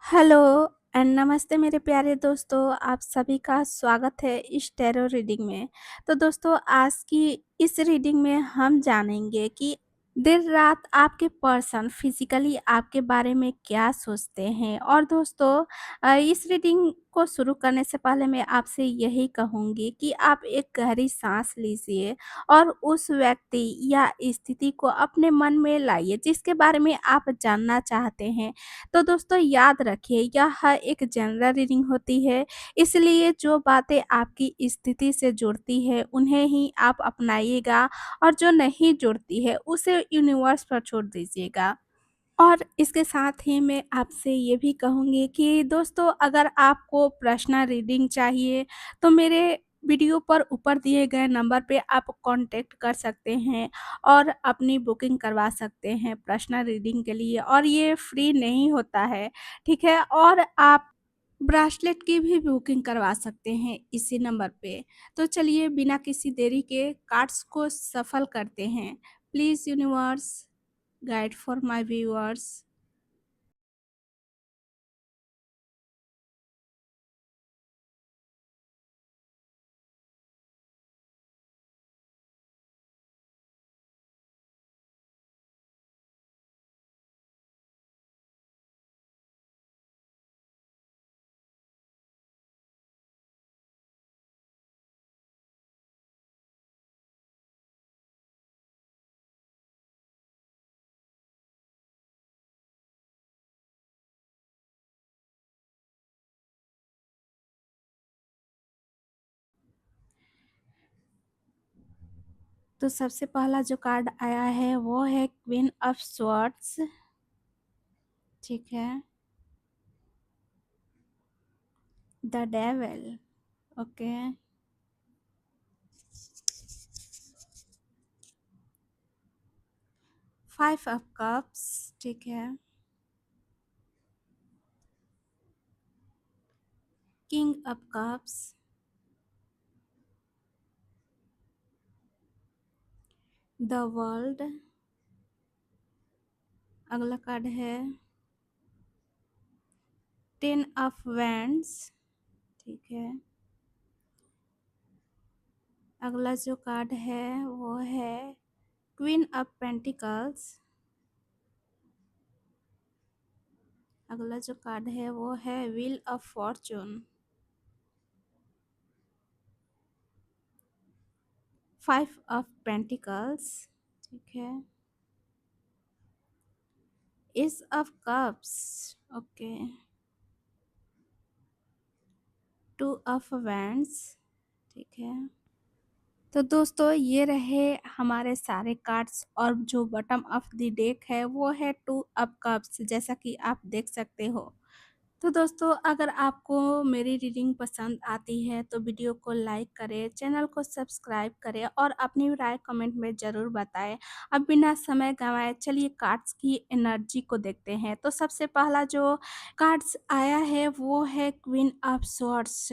Hello and नमस्ते मेरे प्यारे दोस्तों, आप सभी का स्वागत है इस टैरो रीडिंग में। तो दोस्तों, आज की इस रीडिंग में हम जानेंगे कि देर रात आपके पर्सन फिजिकली आपके बारे में क्या सोचते हैं। और दोस्तों, इस रीडिंग को शुरू करने से पहले मैं आपसे यही कहूँगी कि आप एक गहरी सांस लीजिए और उस व्यक्ति या स्थिति को अपने मन में लाइए जिसके बारे में आप जानना चाहते हैं। तो दोस्तों, याद रखिए, यह एक जनरल रीडिंग होती है, इसलिए जो बातें आपकी स्थिति से जुड़ती है उन्हें ही आप अपनाइएगा और जो नहीं जुड़ती है उसे यूनिवर्स पर छोड़ दीजिएगा। और इसके साथ ही मैं आपसे ये भी कहूँगी कि दोस्तों, अगर आपको पर्सनल रीडिंग चाहिए तो मेरे वीडियो पर ऊपर दिए गए नंबर पे आप कांटेक्ट कर सकते हैं और अपनी बुकिंग करवा सकते हैं पर्सनल रीडिंग के लिए, और ये फ्री नहीं होता है, ठीक है? और आप ब्रासलेट की भी बुकिंग करवा सकते हैं इसी नंबर पे। तो चलिए, बिना किसी देरी के कार्ड्स को सफल करते हैं। Please universe, guide for my viewers. तो सबसे पहला जो कार्ड आया है वो है क्वीन ऑफ स्वॉर्ड्स, ठीक है? The devil, okay. Five of cups, ठीक है। King of cups, the world. अगला कार्ड है टेन ऑफ वैंड्स, ठीक है। अगला जो कार्ड है वो है क्वीन ऑफ पेंटिकल्स। अगला जो कार्ड है वो है wheel of Fortune. Five of pentacles, ठीक है। S of cups, okay. Two of wands, ठीक है। तो दोस्तों, ये रहे हमारे सारे कार्ड्स, और जो बॉटम ऑफ द डेक है वो है टू ऑफ कप्स, जैसा कि आप देख सकते हो। तो दोस्तों, अगर आपको मेरी रीडिंग पसंद आती है तो वीडियो को लाइक करें, चैनल को सब्सक्राइब करें और अपनी राय कमेंट में ज़रूर बताएं। अब बिना समय गंवाए चलिए कार्ड्स की एनर्जी को देखते हैं। तो सबसे पहला जो कार्ड्स आया है वो है क्वीन ऑफ स्वॉर्ड्स।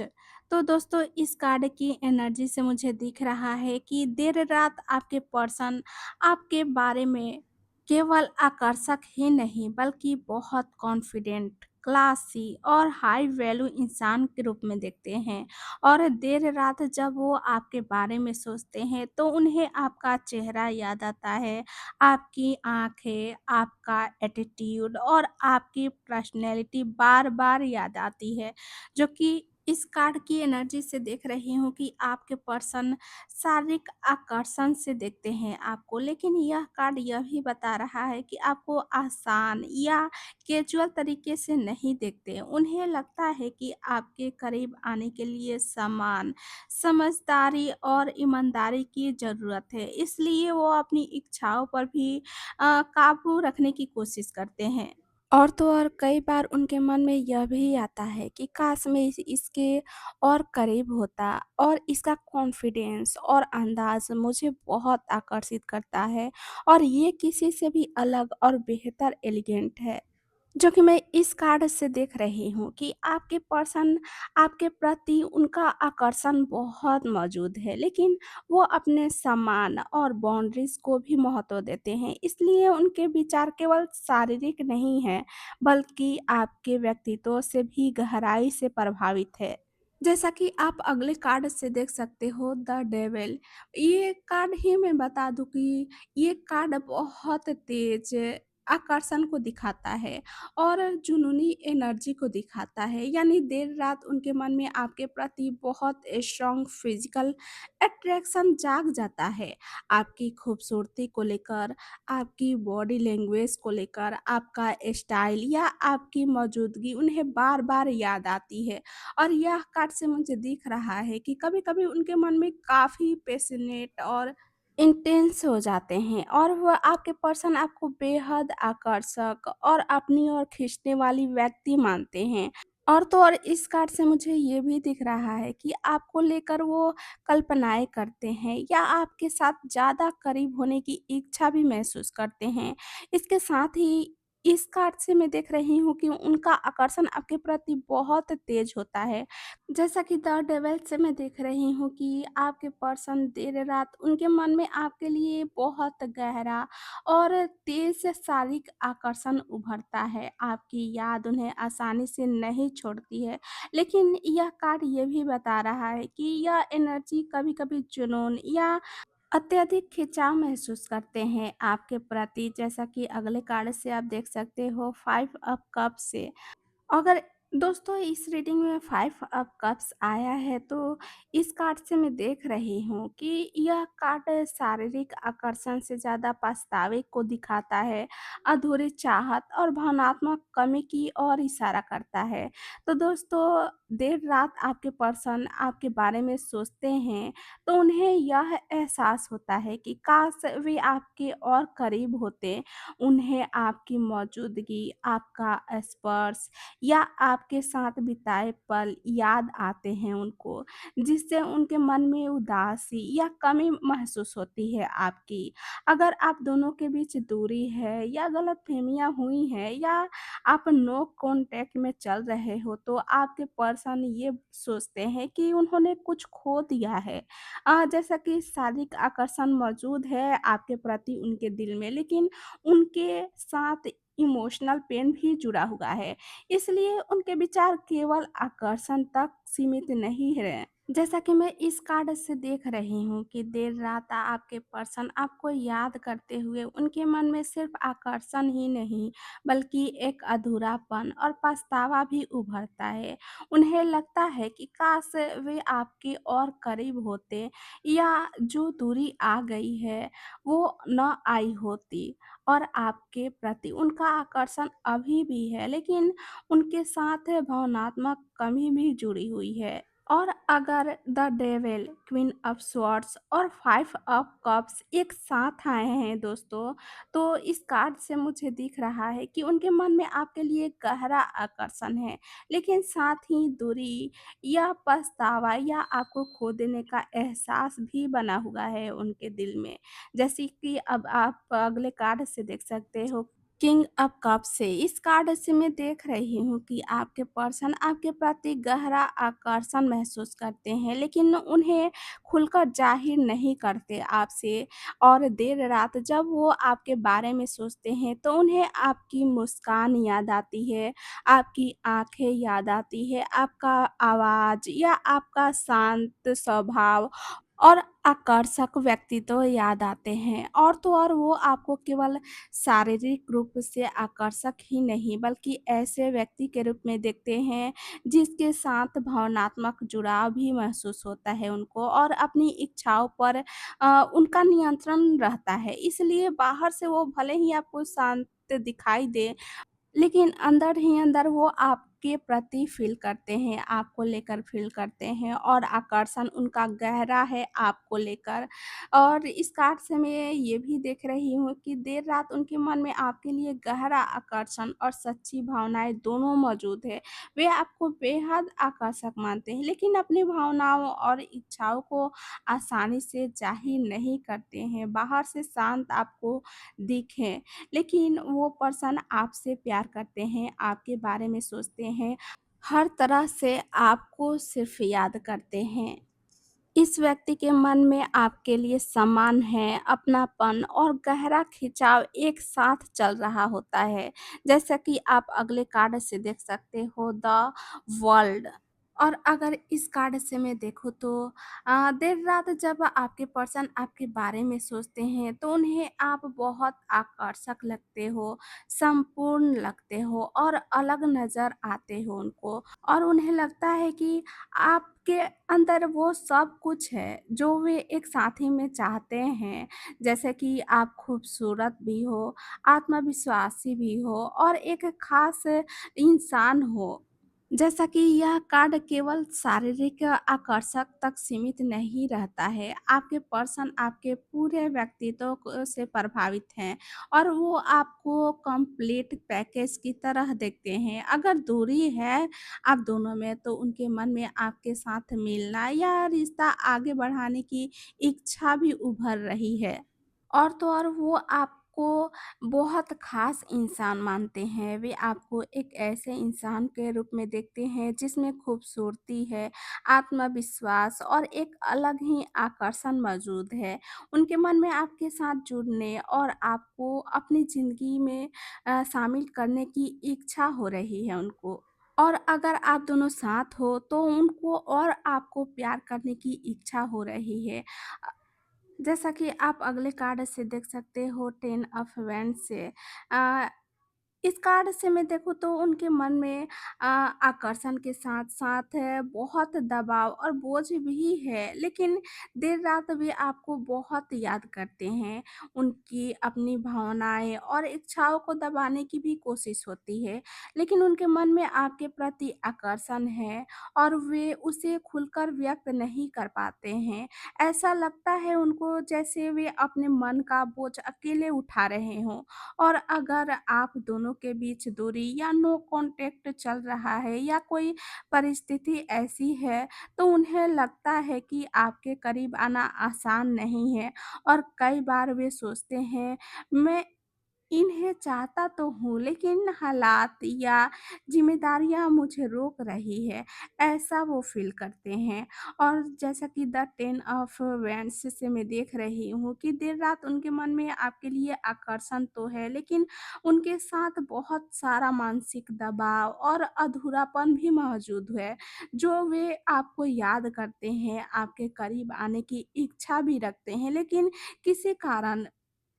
तो दोस्तों, इस कार्ड की एनर्जी से मुझे दिख रहा है कि देर रात आपके पर्सन आपके बारे में केवल आकर्षक ही नहीं बल्कि बहुत कॉन्फिडेंट, क्लासी और हाई वैल्यू इंसान के रूप में देखते हैं। और देर रात जब वो आपके बारे में सोचते हैं तो उन्हें आपका चेहरा याद आता है, आपकी आंखें, आपका एटीट्यूड और आपकी पर्सनैलिटी बार बार याद आती है। जो कि इस कार्ड की एनर्जी से देख रही हूँ कि आपके पर्सन शारीरिक आकर्षण से देखते हैं आपको, लेकिन यह कार्ड यह भी बता रहा है कि आपको आसान या कैजुअल तरीके से नहीं देखते। उन्हें लगता है कि आपके करीब आने के लिए सम्मान, समझदारी और ईमानदारी की ज़रूरत है, इसलिए वो अपनी इच्छाओं पर भी काबू रखने की कोशिश करते हैं। और तो और कई बार उनके मन में यह भी आता है कि काश मैं इसके और करीब होता, और इसका कॉन्फिडेंस और अंदाज मुझे बहुत आकर्षित करता है और ये किसी से भी अलग और बेहतर एलिगेंट है। जो कि मैं इस कार्ड से देख रही हूँ कि आपके पर्सन आपके प्रति उनका आकर्षण बहुत मौजूद है, लेकिन वो अपने सम्मान और बाउंड्रीज़ को भी महत्व देते हैं। इसलिए उनके विचार केवल शारीरिक नहीं हैं, बल्कि आपके व्यक्तित्व से भी गहराई से प्रभावित है। जैसा कि आप अगले कार्ड से देख सकते हो, द डेविल। ये कार्ड ही मैं बता दूँ कि ये कार्ड बहुत तेज़ आकर्षण को दिखाता है और जुनूनी एनर्जी को दिखाता है, यानी देर रात उनके मन में आपके प्रति बहुत स्ट्रॉन्ग फिजिकल अट्रैक्शन जाग जाता है। आपकी खूबसूरती को लेकर, आपकी बॉडी लैंग्वेज को लेकर, आपका स्टाइल या आपकी मौजूदगी उन्हें बार बार याद आती है। और यह कार्ड से मुझे दिख रहा है कि कभी कभी उनके मन में काफ़ी पैशनेट और इंटेंस हो जाते हैं और वह आपके पर्सन आपको बेहद आकर्षक और अपनी ओर खींचने वाली व्यक्ति मानते हैं। और तो और इस कार्ड से मुझे ये भी दिख रहा है कि आपको लेकर वो कल्पनाएँ करते हैं या आपके साथ ज़्यादा करीब होने की इच्छा भी महसूस करते हैं। इसके साथ ही इस कार्ड से मैं देख रही हूँ कि उनका आकर्षण आपके प्रति बहुत तेज़ होता है। जैसा कि द डेविल से मैं देख रही हूँ कि आपके पर्सन देर रात उनके मन में आपके लिए बहुत गहरा और तेज शारीरिक आकर्षण उभरता है। आपकी याद उन्हें आसानी से नहीं छोड़ती है, लेकिन यह कार्ड ये भी बता रहा है कि यह एनर्जी कभी-कभी जुनून या अत्यधिक खिंचाव महसूस करते हैं आपके प्रति। जैसा कि अगले कार्ड से आप देख सकते हो, 5 ऑफ कप से। अगर दोस्तों इस रीडिंग में 5 ऑफ कप्स आया है, तो इस कार्ड से मैं देख रही हूँ कि यह कार्ड शारीरिक आकर्षण से ज़्यादा पछतावे को दिखाता है, अधूरी चाहत और भावनात्मक कमी की ओर इशारा करता है। तो दोस्तों देर रात आपके पर्सन आपके बारे में सोचते हैं, तो उन्हें यह एहसास होता है कि काश वे आपके और करीब होते। उन्हें आपकी मौजूदगी, आपका स्पर्श या आपके साथ बिताए पल याद आते हैं उनको, जिससे उनके मन में उदासी या कमी महसूस होती है आपकी। अगर आप दोनों के बीच दूरी है या गलतफ़हमियाँ हुई हैं या आप नो कॉन्टैक्ट में चल रहे हो, तो आपके पर्सन ये सोचते हैं कि उन्होंने कुछ खो दिया है। जैसा कि शारीरिक आकर्षण मौजूद है आपके प्रति उनके दिल में, लेकिन उनके साथ इमोशनल पेन भी जुड़ा हुआ है। इसलिए उनके विचार केवल आकर्षण तक सीमित नहीं है। जैसा कि मैं इस कार्ड से देख रही हूँ कि देर रात आपके पर्सन आपको याद करते हुए उनके मन में सिर्फ आकर्षण ही नहीं, बल्कि एक अधूरापन और पछतावा भी उभरता है। उन्हें लगता है कि काश वे आपके और करीब होते या जो दूरी आ गई है वो न आई होती। और आपके प्रति उनका आकर्षण अभी भी है, लेकिन उनके साथ भावनात्मक कमी भी जुड़ी हुई है। और अगर the devil, queen of swords और 5 ऑफ कप्स एक साथ आए हैं दोस्तों, तो इस कार्ड से मुझे दिख रहा है कि उनके मन में आपके लिए गहरा आकर्षण है, लेकिन साथ ही दूरी या पछतावा या आपको खो देने का एहसास भी बना हुआ है उनके दिल में। जैसे कि अब आप अगले कार्ड से देख सकते हो, किंग ऑफ कप से। इस कार्ड से मैं देख रही हूँ कि आपके पर्सन आपके प्रति गहरा आकर्षण महसूस करते हैं, लेकिन उन्हें खुलकर जाहिर नहीं करते आपसे। और देर रात जब वो आपके बारे में सोचते हैं, तो उन्हें आपकी मुस्कान याद आती है, आपकी आँखें याद आती है, आपका आवाज़ या आपका शांत स्वभाव और आकर्षक व्यक्तित्व याद आते हैं। और तो और वो आपको केवल शारीरिक रूप से आकर्षक ही नहीं, बल्कि ऐसे व्यक्ति के रूप में देखते हैं जिसके साथ भावनात्मक जुड़ाव भी महसूस होता है उनको और अपनी इच्छाओं पर उनका नियंत्रण रहता है। इसलिए बाहर से वो भले ही आपको शांत दिखाई दे, लेकिन अंदर ही अंदर वो आपके आपके प्रति फ़ील करते हैं, आपको लेकर फ़ील करते हैं और आकर्षण उनका गहरा है आपको लेकर। और इस कार्ड से मैं ये भी देख रही हूँ कि देर रात उनके मन में आपके लिए गहरा आकर्षण और सच्ची भावनाएँ दोनों मौजूद है। वे आपको बेहद आकर्षक मानते हैं, लेकिन अपनी भावनाओं और इच्छाओं को आसानी से ज़ाहिर नहीं करते हैं। बाहर से शांत आपको दिखें, लेकिन वो पर्सन आपसे प्यार करते हैं, आपके बारे में सोचते हैं, हर तरह से आपको सिर्फ़ याद करते हैं। इस व्यक्ति के मन में आपके लिए सम्मान है, अपनापन और गहरा खिंचाव एक साथ चल रहा होता है। जैसा कि आप अगले कार्ड से देख सकते हो, द वर्ल्ड। और अगर इस कार्ड से मैं देखूँ तो देर रात जब आपके पर्सन आपके बारे में सोचते हैं तो उन्हें आप बहुत आकर्षक लगते हो, संपूर्ण लगते हो और अलग नज़र आते हो उनको। और उन्हें लगता है कि आपके अंदर वो सब कुछ है जो वे एक साथी में चाहते हैं। जैसे कि आप खूबसूरत भी हो, आत्मविश्वासी भी हो और एक ख़ास इंसान हो। जैसा कि यह कार्ड केवल शारीरिक आकर्षक तक सीमित नहीं रहता है, आपके पर्सन आपके पूरे व्यक्तित्व से प्रभावित हैं और वो आपको कंप्लीट पैकेज की तरह देखते हैं। अगर दूरी है आप दोनों में तो उनके मन में आपके साथ मिलना या रिश्ता आगे बढ़ाने की इच्छा भी उभर रही है। और तो और वो आपको बहुत ख़ास इंसान मानते हैं। वे आपको एक ऐसे इंसान के रूप में देखते हैं जिसमें खूबसूरती है, आत्मविश्वास और एक अलग ही आकर्षण मौजूद है। उनके मन में आपके साथ जुड़ने और आपको अपनी ज़िंदगी में शामिल करने की इच्छा हो रही है उनको। और अगर आप दोनों साथ हो तो उनको और आपको प्यार करने की इच्छा हो रही है। जैसा कि आप अगले कार्ड से देख सकते हो, 10 ऑफ वैंड्स से अ, इस कार्ड से मैं देखूँ तो उनके मन में आकर्षण के साथ-साथ बहुत दबाव और बोझ भी है, लेकिन देर रात वे आपको बहुत याद करते हैं। उनकी अपनी भावनाएँ और इच्छाओं को दबाने की भी कोशिश होती है, लेकिन उनके मन में आपके प्रति आकर्षण है और वे उसे खुलकर व्यक्त नहीं कर पाते हैं। ऐसा लगता है उनको जैसे वे अपने मन का बोझ अकेले उठा रहे हों। और अगर आप दोनों के बीच दूरी या नो कॉन्टैक्ट चल रहा है या कोई परिस्थिति ऐसी है तो उन्हें लगता है कि आपके करीब आना आसान नहीं है और कई बार वे सोचते हैं मैं इन्हें चाहता तो हूँ लेकिन हालात या ज़िम्मेदारियाँ मुझे रोक रही है, ऐसा वो फ़ील करते हैं। और जैसा कि द 10 ऑफ वैंड्स से मैं देख रही हूँ कि देर रात उनके मन में आपके लिए आकर्षण तो है, लेकिन उनके साथ बहुत सारा मानसिक दबाव और अधूरापन भी मौजूद है, जो वे आपको याद करते हैं, आपके करीब आने की इच्छा भी रखते हैं, लेकिन किसी कारण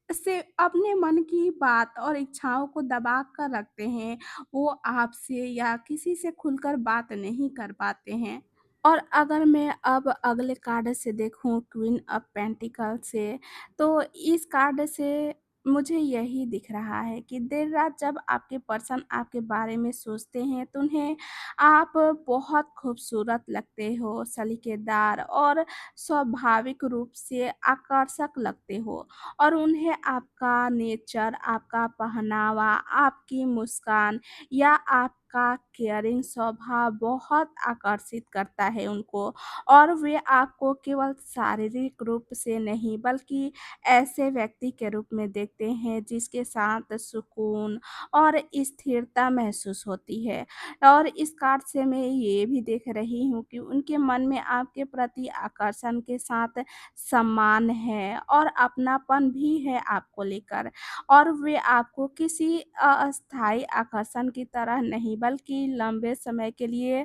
से अपने मन की बात और इच्छाओं को दबा कर रखते हैं। वो आपसे या किसी से खुलकर बात नहीं कर पाते हैं। और अगर मैं अब अगले कार्ड से देखूँ, क्वीन ऑफ पेंटिकल से, तो इस कार्ड से मुझे यही दिख रहा है कि देर रात जब आपके पर्सन आपके बारे में सोचते हैं तो उन्हें आप बहुत खूबसूरत लगते हो, सलीकेदार और स्वाभाविक रूप से आकर्षक लगते हो और उन्हें आपका नेचर, आपका पहनावा, आपकी मुस्कान या आपका केयरिंग स्वभाव बहुत आकर्षित करता है उनको। और वे आपको केवल शारीरिक रूप से नहीं बल्कि ऐसे व्यक्ति के रूप में देखते हैं जिसके साथ सुकून और स्थिरता महसूस होती है। और इस कार्ड से मैं ये भी देख रही हूँ कि उनके मन में आपके प्रति आकर्षण के साथ सम्मान है और अपनापन भी है आपको लेकर। और वे आपको किसी अस्थायी आकर्षण की तरह नहीं बल्कि लंबे समय के लिए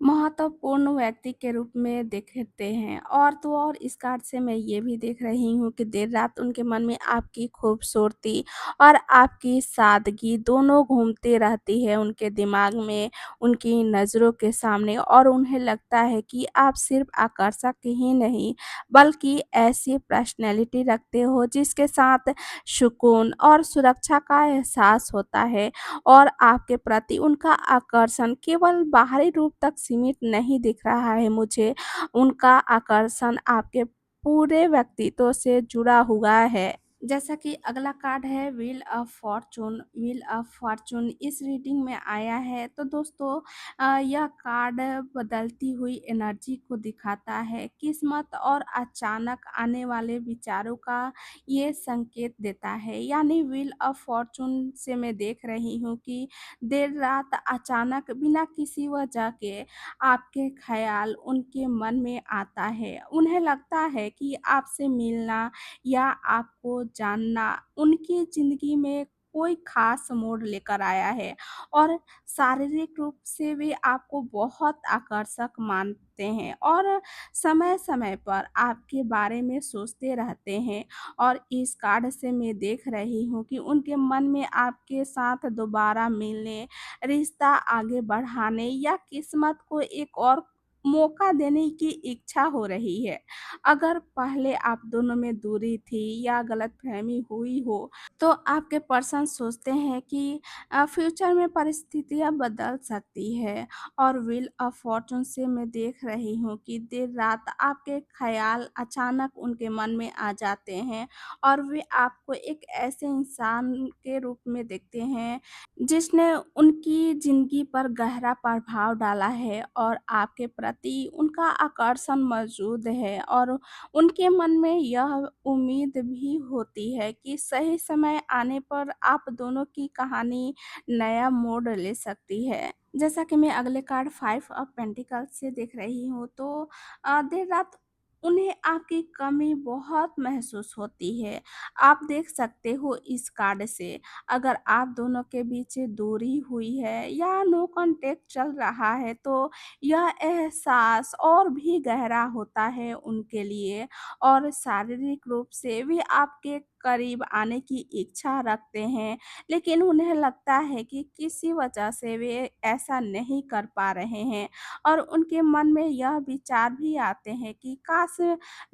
महत्वपूर्ण व्यक्ति के रूप में देखते हैं। और तो और इस कार्ड से मैं ये भी देख रही हूँ कि देर रात उनके मन में आपकी खूबसूरती और आपकी सादगी दोनों घूमती रहती है उनके दिमाग में, उनकी नज़रों के सामने। और उन्हें लगता है कि आप सिर्फ आकर्षक ही नहीं बल्कि ऐसी पर्सनैलिटी रखते हो जिसके साथ सुकून और सुरक्षा का एहसास होता है और आपके प्रति उनका आकर्षण केवल बाहरी रूप तक सीमित नहीं दिख रहा है मुझे, उनका आकर्षण आपके पूरे व्यक्तित्व से जुड़ा हुआ है। जैसा कि अगला कार्ड है wheel of Fortune. Wheel of Fortune इस रीडिंग में आया है तो दोस्तों यह कार्ड बदलती हुई एनर्जी को दिखाता है, किस्मत और अचानक आने वाले विचारों का ये संकेत देता है। यानी व्हील ऑफ फॉर्चून से मैं देख रही हूँ कि देर रात अचानक बिना किसी वजह के आपके ख्याल उनके मन में आता है। उन्हें लगता है कि आपसे मिलना या आपको जानना उनकी ज़िंदगी में कोई ख़ास मोड़ लेकर आया है और शारीरिक रूप से वे आपको बहुत आकर्षक मानते हैं और समय-समय पर आपके बारे में सोचते रहते हैं। और इस कार्ड से मैं देख रही हूँ कि उनके मन में आपके साथ दोबारा मिलने, रिश्ता आगे बढ़ाने या किस्मत को एक और मौका देने की इच्छा हो रही है। अगर पहले आप दोनों में दूरी थी या गलतफ़हमी हुई हो, तो आपके पर्सन सोचते हैं कि फ्यूचर में परिस्थितियाँ बदल सकती है। और व्हील ऑफ फॉर्च्यून से मैं देख रही हूँ कि देर रात आपके ख़्याल अचानक उनके मन में आ जाते हैं और वे आपको एक ऐसे इंसान के रूप में देखते हैं जिसने उनकी ज़िंदगी पर गहरा प्रभाव डाला है और आपके प्रति उनका आकर्षण मौजूद है और उनके मन में यह उम्मीद भी होती है कि सही समय आने पर आप दोनों की कहानी नया मोड़ ले सकती है। जैसा कि मैं अगले कार्ड 5 ऑफ पेंटिकल्स से देख रही हूँ तो देर रात उन्हें आपकी कमी बहुत महसूस होती है। आप देख सकते हो इस कार्ड से अगर आप दोनों के बीच दूरी हुई है या नो कांटेक्ट चल रहा है तो यह एहसास और भी गहरा होता है उनके लिए और शारीरिक रूप से भी आपके करीब आने की इच्छा रखते हैं, लेकिन उन्हें लगता है कि किसी वजह से वे ऐसा नहीं कर पा रहे हैं और उनके मन में यह विचार भी आते हैं कि काश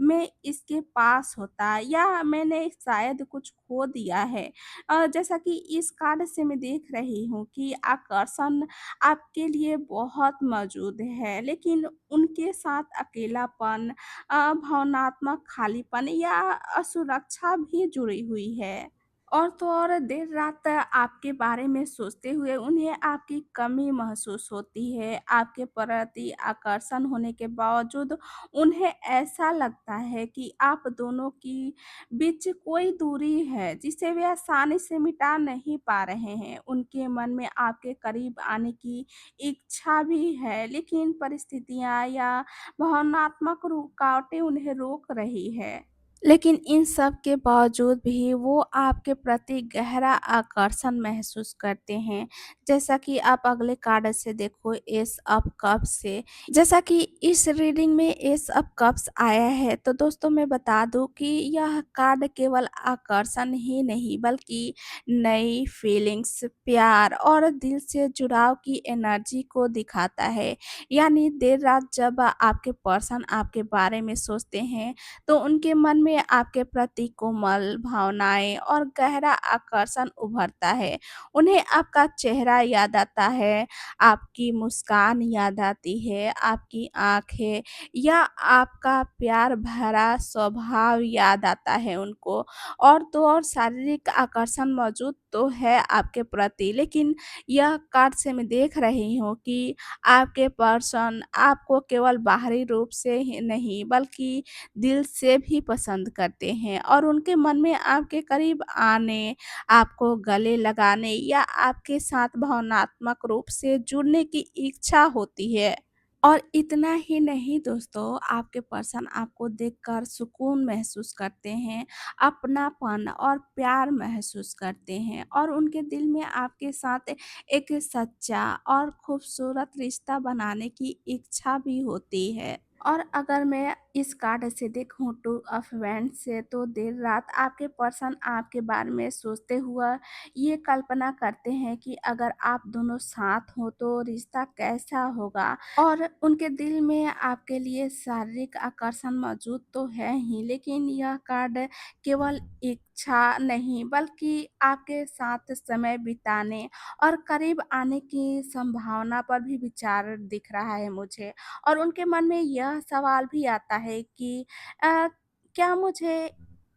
मैं इसके पास होता या मैंने शायद कुछ खो दिया है। जैसा कि इस कार्ड से मैं देख रही हूँ कि आकर्षण आपके लिए बहुत मौजूद है, लेकिन उनके साथ अकेलापन, भावनात्मक खालीपन या असुरक्षा भी जुड़ी हुई है। और तो और देर रात आपके बारे में सोचते हुए उन्हें आपकी कमी महसूस होती है। आपके प्रति आकर्षण होने के बावजूद उन्हें ऐसा लगता है कि आप दोनों की बीच कोई दूरी है जिसे वे आसानी से मिटा नहीं पा रहे हैं। उनके मन में आपके करीब आने की इच्छा भी है, लेकिन परिस्थितियाँ या भावनात्मक रुकावटें उन्हें रोक रही है। लेकिन इन सब के बावजूद भी वो आपके प्रति गहरा आकर्षण महसूस करते हैं। जैसा कि आप अगले कार्ड से देखो एस ऑफ कप्स से। जैसा कि इस रीडिंग में एस ऑफ कप्स आया है तो दोस्तों मैं बता दूं कि यह कार्ड केवल आकर्षण ही नहीं बल्कि नई फीलिंग्स, प्यार और दिल से जुड़ाव की एनर्जी को दिखाता है। यानी देर रात जब आपके पर्सन आपके बारे में सोचते हैं तो उनके मन में आपके प्रति कोमल भावनाएँ और गहरा आकर्षण उभरता है। उन्हें आपका चेहरा याद आता है, आपकी मुस्कान याद आती है, आपकी आँखें या आपका प्यार भरा स्वभाव याद आता है उनको। और तो और शारीरिक आकर्षण मौजूद तो है आपके प्रति, लेकिन यह कार्ड से मैं देख रही हूँ कि आपके पर्सन आपको केवल बाहरी रूप से ही नहीं बल्कि दिल से भी पसंद करते हैं और उनके मन में आपके करीब आने, आपको गले लगाने या आपके साथ भावनात्मक रूप से जुड़ने की इच्छा होती है। और इतना ही नहीं दोस्तों, आपके पर्सन आपको देखकर सुकून महसूस करते हैं, अपनापन और प्यार महसूस करते हैं और उनके दिल में आपके साथ एक सच्चा और खूबसूरत रिश्ता बनाने की इच्छा भी होती है। और अगर मैं इस कार्ड से देखूँ टू ऑफ वैंड्स से, तो देर रात आपके पर्सन आपके बारे में सोचते हुआ ये कल्पना करते हैं कि अगर आप दोनों साथ हो तो रिश्ता कैसा होगा, और उनके दिल में आपके लिए शारीरिक आकर्षण मौजूद तो है ही, लेकिन यह कार्ड केवल इच्छा नहीं बल्कि आपके साथ समय बिताने और करीब आने की संभावना पर भी विचार दिख रहा है मुझे। और उनके मन में यह सवाल भी आता है कि क्या मुझे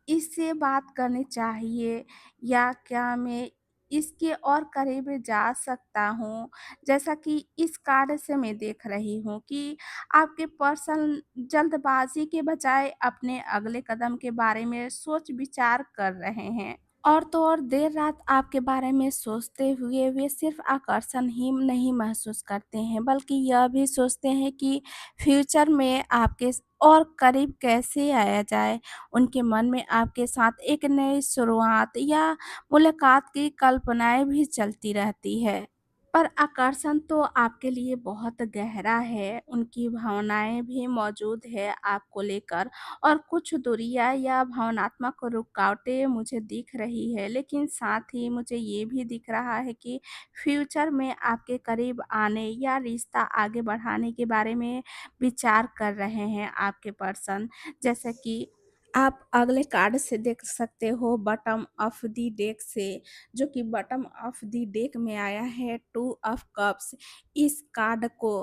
इससे बात करनी चाहिए, या क्या मैं इसके और करीब जा सकता हूँ? जैसा कि इस कार्ड से मैं देख रही हूँ कि आपके पर्सन जल्दबाज़ी के बजाय अपने अगले कदम के बारे में सोच-विचार कर रहे हैं। और तो और देर रात आपके बारे में सोचते हुए वे सिर्फ़ आकर्षण ही नहीं महसूस करते हैं, बल्कि यह भी सोचते हैं कि फ्यूचर में आपके और करीब कैसे आया जाए। उनके मन में आपके साथ एक नई शुरुआत या मुलाकात की कल्पनाएँ भी चलती रहती है। पर आकर्षण तो आपके लिए बहुत गहरा है, उनकी भावनाएँ भी मौजूद है आपको लेकर, और कुछ दूरियाँ या भावनात्मक रुकावटें मुझे दिख रही है, लेकिन साथ ही मुझे ये भी दिख रहा है कि फ्यूचर में आपके करीब आने या रिश्ता आगे बढ़ाने के बारे में विचार कर रहे हैं आपके पर्सन। जैसे कि आप अगले कार्ड से देख सकते हो बॉटम ऑफ द डेक से, जो कि बॉटम ऑफ द डेक में आया है टू ऑफ कप्स। इस कार्ड को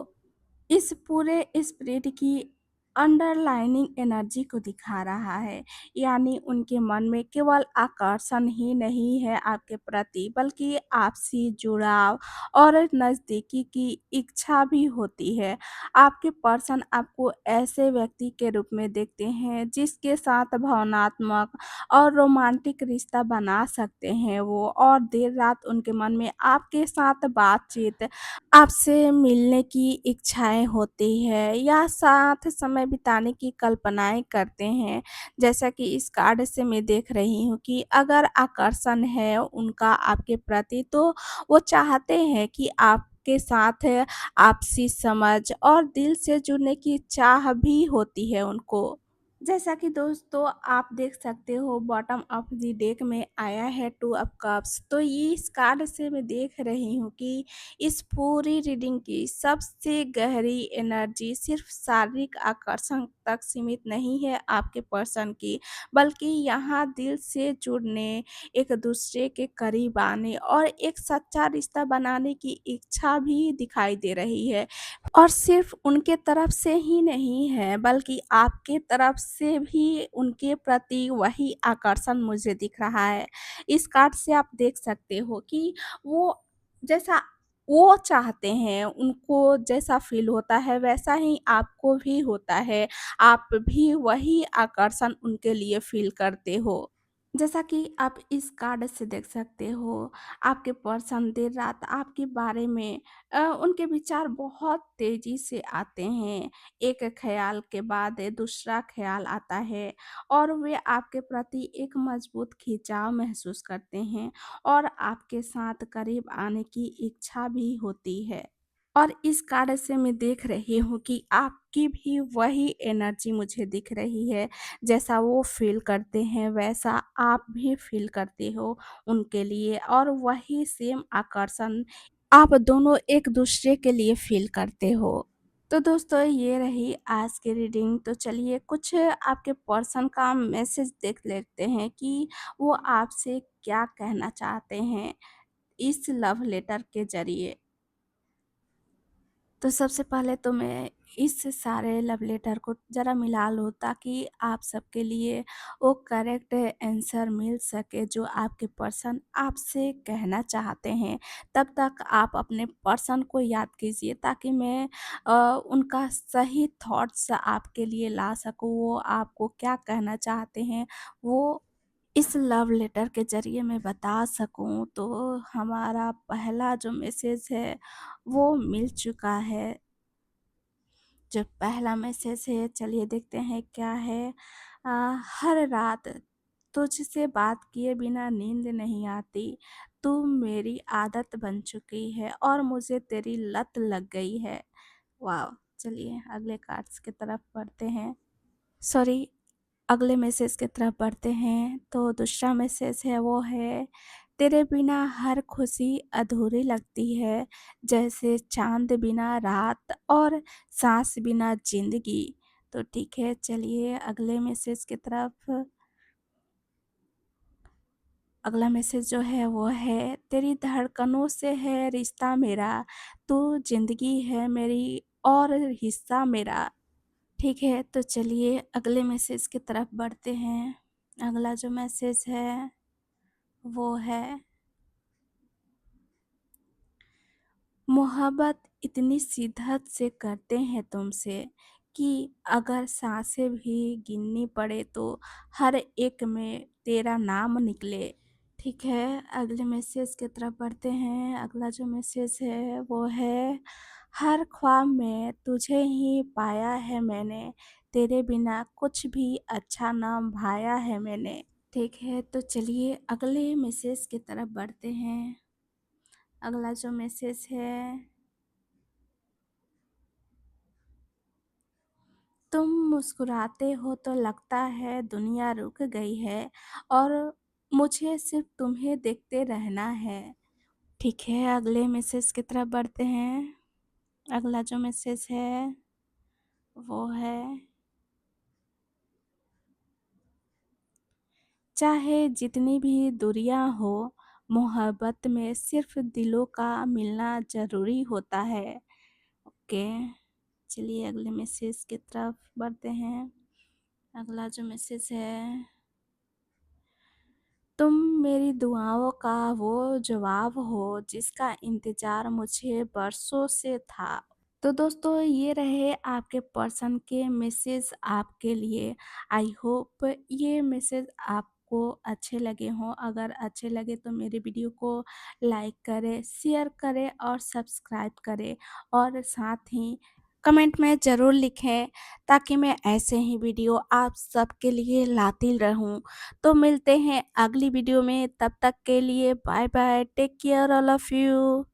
इस पूरे स्पिरिट की अंडरलाइनिंग एनर्जी को दिखा रहा है, यानी उनके मन में केवल आकर्षण ही नहीं है आपके प्रति, बल्कि आपसी जुड़ाव और नज़दीकी की इच्छा भी होती है। आपके पर्सन आपको ऐसे व्यक्ति के रूप में देखते हैं जिसके साथ भावनात्मक और रोमांटिक रिश्ता बना सकते हैं वो, और देर रात उनके मन में आपके साथ बातचीत, आपसे मिलने की इच्छाएँ होती है या साथ समय बिताने की कल्पनाएँ करते हैं। जैसा कि इस कार्ड से मैं देख रही हूँ कि अगर आकर्षण है उनका आपके प्रति, तो वो चाहते हैं कि आपके साथ आपसी समझ और दिल से जुड़ने की चाह भी होती है उनको। जैसा कि दोस्तों आप देख सकते हो बॉटम ऑफ द डेक में आया है टू ऑफ कप्स, तो ये इस कार्ड से मैं देख रही हूँ कि इस पूरी रीडिंग की सबसे गहरी एनर्जी सिर्फ शारीरिक आकर्षण तक सीमित नहीं है आपके पर्सन की, बल्कि यहाँ दिल से जुड़ने, एक दूसरे के करीब आने और एक सच्चा रिश्ता बनाने की इच्छा भी दिखाई दे रही है। और सिर्फ उनके तरफ से ही नहीं है, बल्कि आपके तरफ से भी उनके प्रति वही आकर्षण मुझे दिख रहा है। इस कार्ड से आप देख सकते हो कि वो जैसा वो चाहते हैं, उनको जैसा फ़ील होता है वैसा ही आपको भी होता है। आप भी वही आकर्षण उनके लिए फ़ील करते हो। जैसा कि आप इस कार्ड से देख सकते हो, आपके पर्सन देर रात आपके बारे में उनके विचार बहुत तेज़ी से आते हैं। एक ख़्याल के बाद दूसरा ख़्याल आता है, और वे आपके प्रति एक मज़बूत खिंचाव महसूस करते हैं और आपके साथ करीब आने की इच्छा भी होती है। और इस कार्ड से मैं देख रही हूँ कि आपकी भी वही एनर्जी मुझे दिख रही है, जैसा वो फ़ील करते हैं वैसा आप भी फ़ील करते हो उनके लिए, और वही सेम आकर्षण आप दोनों एक-दूसरे के लिए फ़ील करते हो। तो दोस्तों ये रही आज की रीडिंग, तो चलिए कुछ आपके पर्सन का मैसेज देख लेते हैं कि वो आपसे क्या कहना चाहते हैं इस लव लेटर के ज़रिए। तो सबसे पहले तो मैं इस सारे लव लेटर को ज़रा मिला लूँ, ताकि आप सबके लिए वो करेक्ट आंसर मिल सके जो आपके पर्सन आपसे कहना चाहते हैं। तब तक आप अपने पर्सन को याद कीजिए, ताकि मैं उनका सही थॉट्स आपके लिए ला सकूँ। वो आपको क्या कहना चाहते हैं वो इस लव लेटर के ज़रिए मैं बता सकूँ। तो हमारा पहला जो मैसेज है वो मिल चुका है। जो पहला मैसेज है चलिए देखते हैं क्या है। अ, हर रात तुझसे बात किए बिना नींद नहीं आती। तू मेरी आदत बन चुकी है और मुझे तेरी लत लग गई है। वाह! चलिए अगले कार्ड्स की तरफ बढ़ते हैं। सॉरी, अगले मैसेज की तरफ बढ़ते हैं। तो दूसरा मैसेज है वो है, तेरे बिना हर खुशी अधूरी लगती है, जैसे चाँद बिना रात और साँस बिना ज़िंदगी। तो ठीक है, चलिए अगले मैसेज की तरफ। अगला मैसेज जो है वो है, तेरी धड़कनों से है रिश्ता मेरा, तू ज़िंदगी है मेरी और हिस्सा मेरा। ठीक है, तो चलिए अगले मैसेज की तरफ बढ़ते हैं। अगला जो मैसेज है वो है, मोहब्बत इतनी शिद्दत से करते हैं तुमसे कि अगर सांसें भी गिननी पड़े तो हर एक में तेरा नाम निकले। ठीक है, अगले मैसेज की तरफ बढ़ते हैं। अगला जो मैसेज है वो है, हर ख्वाब में तुझे ही पाया है मैंने, तेरे बिना कुछ भी अच्छा ना भाया है मैंने। ठीक है, तो चलिए अगले मैसेज की तरफ बढ़ते हैं। अगला जो मैसेज है, तुम मुस्कुराते हो तो लगता है दुनिया रुक गई है और मुझे सिर्फ तुम्हें देखते रहना है। ठीक है, अगले मैसेज की तरफ बढ़ते हैं। अगला जो मैसेज है वो है, चाहे जितनी भी दूरियां हो, मोहब्बत में सिर्फ दिलों का मिलना ज़रूरी होता है। ओके, चलिए अगले मैसेज की तरफ बढ़ते हैं। अगला जो मैसेज है, तुम मेरी दुआओं का वो जवाब हो जिसका इंतज़ार मुझे बरसों से था। तो दोस्तों ये रहे आपके पर्सन के मैसेज आपके लिए। आई होप ये मैसेज आपको अच्छे लगे हों। अगर अच्छे लगे तो मेरे वीडियो को लाइक करें, शेयर करें और सब्सक्राइब करें, और साथ ही कमेंट में ज़रूर लिखें ताकि मैं ऐसे ही वीडियो आप सबके लिए लाती रहूं। तो मिलते हैं अगली वीडियो में, तब तक के लिए bye bye, take care all of you.